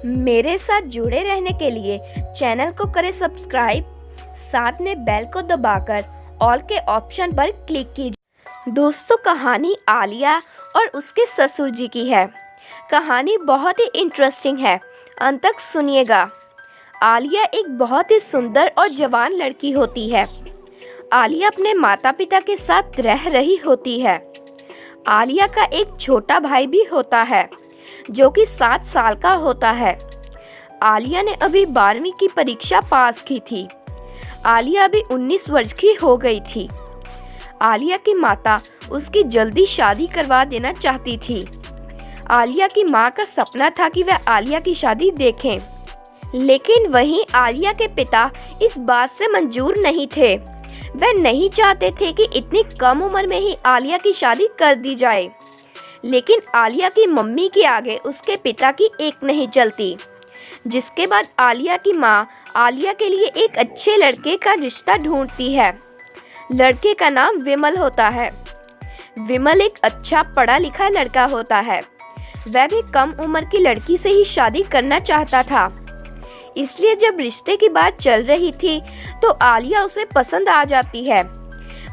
मेरे साथ जुड़े रहने के लिए चैनल को करें सब्सक्राइब, साथ में बेल को दबाकर ऑल के ऑप्शन पर क्लिक कीजिए। दोस्तों, कहानी आलिया और उसके ससुर जी की है। कहानी बहुत ही इंटरेस्टिंग है, अंत तक सुनिएगा। आलिया एक बहुत ही सुंदर और जवान लड़की होती है। आलिया अपने माता पिता के साथ रह रही होती है। आलिया का एक छोटा भाई भी होता है जो कि 7 साल का होता है। आलिया ने अभी 12वीं की परीक्षा पास की थी। आलिया अभी 19 वर्ष की हो गई थी। आलिया की माता उसकी जल्दी शादी करवा देना चाहती थी। आलिया की माँ का सपना था कि वह आलिया की शादी देखें, लेकिन वहीं आलिया के पिता इस बात से मंजूर नहीं थे। वह नहीं चाहते थे कि इतनी कम उम्र में ही आलिया की शादी कर दी जाए, लेकिन आलिया की मम्मी के आगे उसके पिता की एक नहीं चलती। जिसके बाद आलिया की माँ आलिया के लिए एक अच्छे लड़के का रिश्ता ढूंढती है। लड़के का नाम विमल होता है। विमल एक अच्छा पढ़ा लिखा लड़का होता है। वह भी कम उम्र की लड़की से ही शादी करना चाहता था। इसलिए जब रिश्ते की बात चल रही थी तो आलिया उसे पसंद आ जाती है।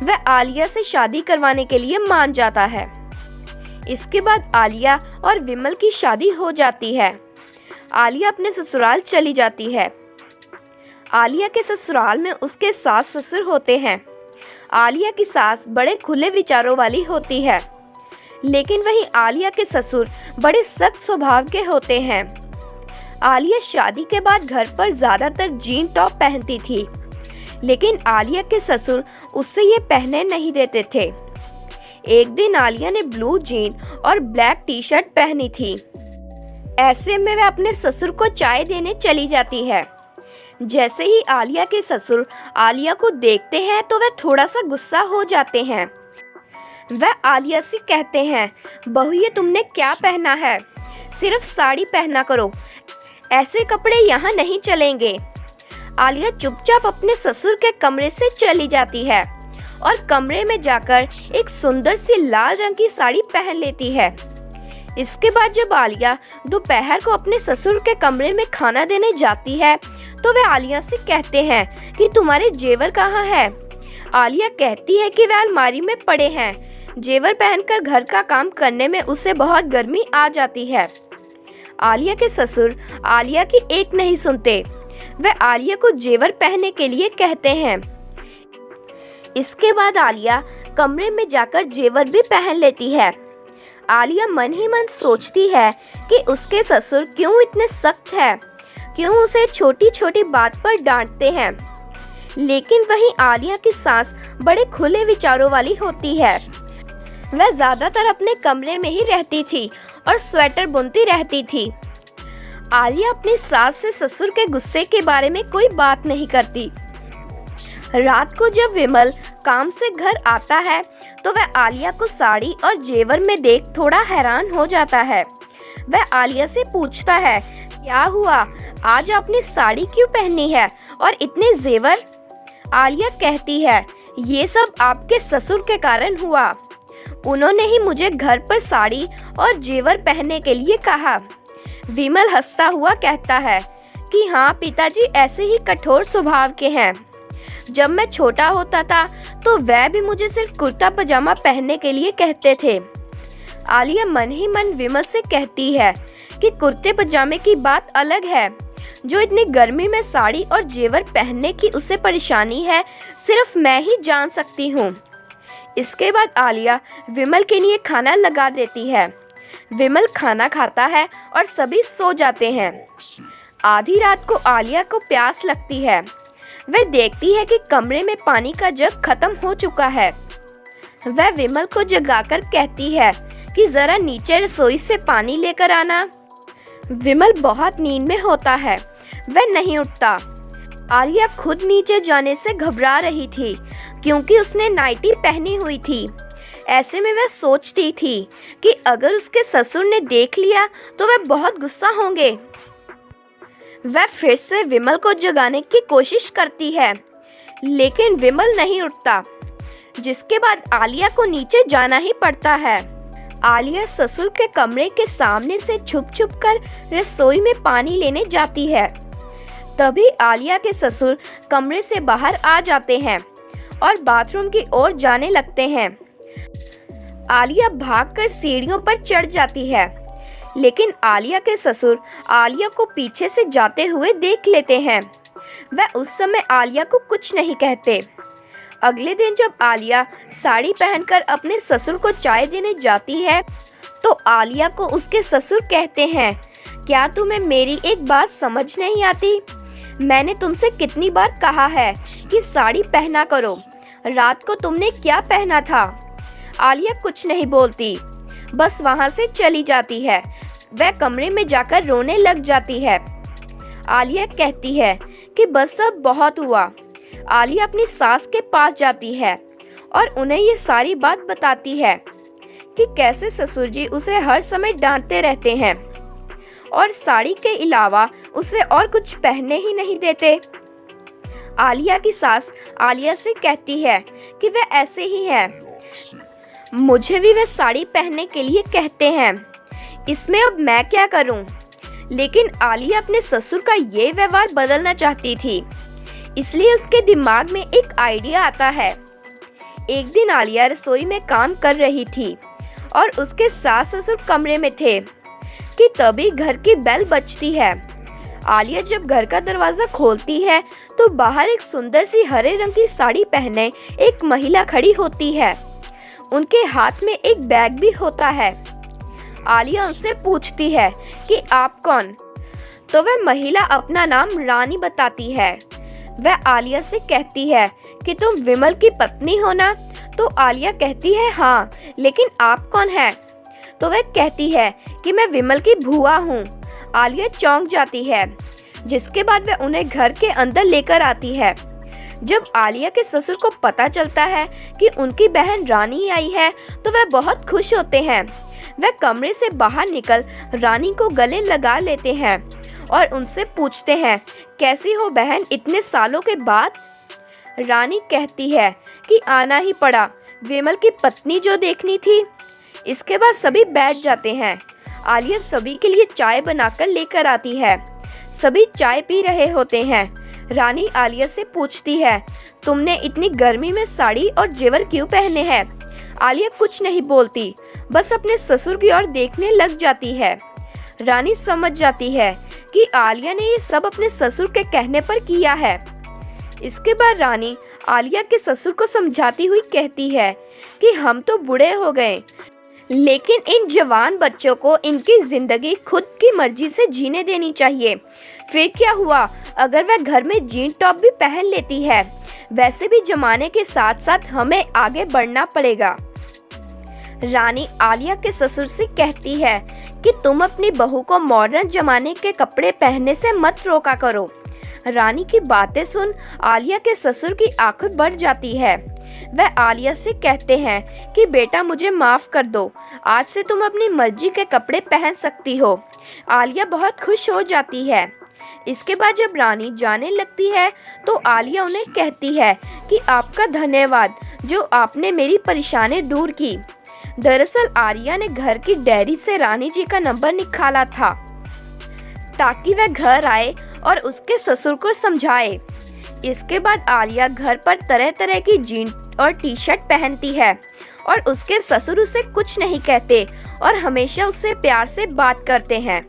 वह आलिया से शादी करवाने के लिए मान जाता है। इसके बाद आलिया और विमल की शादी हो जाती है। आलिया अपने ससुराल चली जाती है। आलिया के ससुराल में उसके सास ससुर होते हैं। आलिया की सास बड़े खुले विचारों वाली होती है, लेकिन वहीं आलिया के ससुर बड़े सख्त स्वभाव के होते हैं। आलिया शादी के बाद घर पर ज़्यादातर जीन टॉप पहनती थी, लेकिन आलिया के ससुर उससे ये पहनने नहीं देते थे। एक दिन आलिया ने ब्लू जीन और ब्लैक टी शर्ट पहनी थी। ऐसे में वह अपने ससुर को चाय देने चली जाती है। जैसे ही आलिया के ससुर आलिया को देखते हैं तो वह थोड़ा सा गुस्सा हो जाते हैं। वह आलिया से कहते हैं, बहू ये तुमने क्या पहना है? सिर्फ साड़ी पहना करो, ऐसे कपड़े यहाँ नहीं चलेंगे। आलिया चुपचाप अपने ससुर के कमरे से चली जाती है और कमरे में जाकर एक सुंदर सी लाल रंग की साड़ी पहन लेती है। इसके बाद जब आलिया दोपहर को अपने ससुर के कमरे में खाना देने जाती है तो वे आलिया से कहते हैं कि तुम्हारे जेवर कहाँ है? आलिया कहती है कि वह अलमारी में पड़े हैं। जेवर पहनकर घर का काम करने में उसे बहुत गर्मी आ जाती है। आलिया के ससुर आलिया की एक नहीं सुनते। वे आलिया को जेवर पहनने के लिए कहते हैं। इसके बाद आलिया कमरे में जाकर जेवर भी पहन लेती है। आलिया मन ही मन सोचती है कि उसके ससुर क्यों इतने सख्त हैं, क्यों उसे छोटी छोटी बात पर डांटते हैं। लेकिन वहीं आलिया की सास बड़े खुले विचारों वाली होती है। वह ज़्यादातर अपने कमरे में ही रहती थी और स्वेटर बुनती रहती थी। आलिया अपनी सास से ससुर के गुस्से के बारे में कोई बात नहीं करती। रात को जब विमल काम से घर आता है तो वह आलिया को साड़ी और जेवर में देख थोड़ा हैरान हो जाता है। वह आलिया से पूछता है, क्या हुआ, आज आपने साड़ी क्यों पहनी है और इतने जेवर? आलिया कहती है, ये सब आपके ससुर के कारण हुआ। उन्होंने ही मुझे घर पर साड़ी और जेवर पहनने के लिए कहा। विमल हंसता हुआ कहता है कि हाँ पिताजी ऐसे ही कठोर स्वभाव के हैं। जब मैं छोटा होता था तो वह भी मुझे सिर्फ कुर्ता पजामा पहनने के लिए कहते थे। आलिया मन ही मन विमल से कहती है कि कुर्ते पजामे की बात अलग है, जो इतनी गर्मी में साड़ी और जेवर पहनने की उसे परेशानी है सिर्फ मैं ही जान सकती हूँ। इसके बाद आलिया विमल के लिए खाना लगा देती है। विमल खाना खाता है और सभी सो जाते हैं। आधी रात को आलिया को प्यास लगती है। वह देखती है कि कमरे में पानी का जग खत्म हो चुका है। वह विमल को जगाकर कहती है कि जरा नीचे रसोई से पानी लेकर आना। विमल बहुत नींद में होता है, वह नहीं उठता। आलिया खुद नीचे जाने से घबरा रही थी क्योंकि उसने नाइटी पहनी हुई थी। ऐसे में वह सोचती थी कि अगर उसके ससुर ने देख लिया तो वह बहुत गुस्सा होंगे। वह फिर से विमल को जगाने की कोशिश करती है, लेकिन विमल नहीं उठता। जिसके बाद आलिया को नीचे जाना ही पड़ता है। आलिया ससुर के कमरे के सामने से छुप छुप कर रसोई में पानी लेने जाती है। तभी आलिया के ससुर कमरे से बाहर आ जाते हैं और बाथरूम की ओर जाने लगते हैं। आलिया भागकर सीढ़ियों पर चढ़ जाती है, लेकिन आलिया के ससुर आलिया को पीछे से जाते हुए देख लेते हैं। वह उस समय आलिया को कुछ नहीं कहते। अगले दिन जब आलिया साड़ी पहनकर अपने ससुर को चाय देने जाती है, तो आलिया को उसके ससुर कहते हैं, क्या तुम्हें मेरी एक बात समझ नहीं आती? मैंने तुमसे कितनी बार कहा है कि साड़ी पहना करो। रात को तुमने क्या पहना था? आलिया कुछ नहीं बोलती, बस वहाँ से चली जाती है। वह कमरे में जाकर रोने लग जाती है। आलिया कहती है कि बस अब बहुत हुआ। आलिया अपनी सास के पास जाती है और उन्हें ये सारी बात बताती है कि कैसे ससुर जी उसे हर समय डांटते रहते हैं और साड़ी के अलावा उसे और कुछ पहनने ही नहीं देते। आलिया की सास आलिया से कहती है कि वह ऐसे ही है, मुझे भी वह साड़ी पहनने के लिए कहते हैं, इसमें अब मैं क्या करूं? लेकिन आलिया अपने ससुर का ये व्यवहार बदलना चाहती थी, इसलिए उसके दिमाग में एक आइडिया आता है। एक दिन आलिया रसोई में काम कर रही थी और उसके सास ससुर कमरे में थे कि तभी घर की बेल बजती है। आलिया जब घर का दरवाज़ा खोलती है तो बाहर एक सुंदर सी हरे रंग की साड़ी पहने एक महिला खड़ी होती है। उनके हाथ में एक बैग भी होता है। आलिया उनसे पूछती है कि आप कौन? तो वह महिला अपना नाम रानी बताती है। वह आलिया से कहती है कि तुम विमल की पत्नी हो ना? तो आलिया कहती है हाँ, लेकिन आप कौन हैं? तो वह कहती है कि मैं विमल की भूआ हूँ। आलिया चौंक जाती है, जिसके बाद वह उन्हें घर के अंदर लेकर आती है। जब आलिया के ससुर को पता चलता है कि उनकी बहन रानी आई है, तो वह बहुत खुश होते हैं। वह कमरे से बाहर निकल रानी को गले लगा लेते हैं और उनसे पूछते हैं, कैसी हो बहन इतने सालों के बाद? रानी कहती है कि आना ही पड़ा, विमल की पत्नी जो देखनी थी। इसके बाद सभी बैठ जाते हैं। आलिया सभी के लिए चाय बनाकर लेकर आती है। सभी चाय पी रहे होते हैं। रानी आलिया से पूछती है, तुमने इतनी गर्मी में साड़ी और जेवर क्यों पहने हैं? आलिया कुछ नहीं बोलती, बस अपने ससुर की ओर देखने लग जाती है। रानी समझ जाती है कि आलिया ने ये सब अपने ससुर के कहने पर किया है। इसके बाद रानी आलिया के ससुर को समझाती हुई कहती है कि हम तो बूढ़े हो गए, लेकिन इन जवान बच्चों को इनकी ज़िंदगी खुद की मर्जी से जीने देनी चाहिए। फिर क्या हुआ अगर वह घर में जीन टॉप भी पहन लेती है? वैसे भी ज़माने के साथ साथ हमें आगे बढ़ना पड़ेगा। रानी आलिया के ससुर से कहती है कि तुम अपनी बहू को मॉडर्न ज़माने के कपड़े पहनने से मत रोका करो। रानी की बातें सुन आलिया के ससुर की आंखें भर जाती है। वह आलिया से कहते हैं कि बेटा मुझे माफ़ कर दो, आज से तुम अपनी मर्जी के कपड़े पहन सकती हो। आलिया बहुत खुश हो जाती है। इसके बाद जब रानी जाने लगती है तो आलिया उन्हें कहती है कि आपका धन्यवाद जो आपने मेरी परेशानी दूर की। दरअसल आलिया ने घर की डायरी से रानी जी का नंबर निकाला था ताकि वह घर आए और उसके ससुर को समझाए। इसके बाद आलिया घर पर तरह तरह की जीन और टी शर्ट पहनती है और उसके ससुर उसे कुछ नहीं कहते और हमेशा उससे प्यार से बात करते हैं।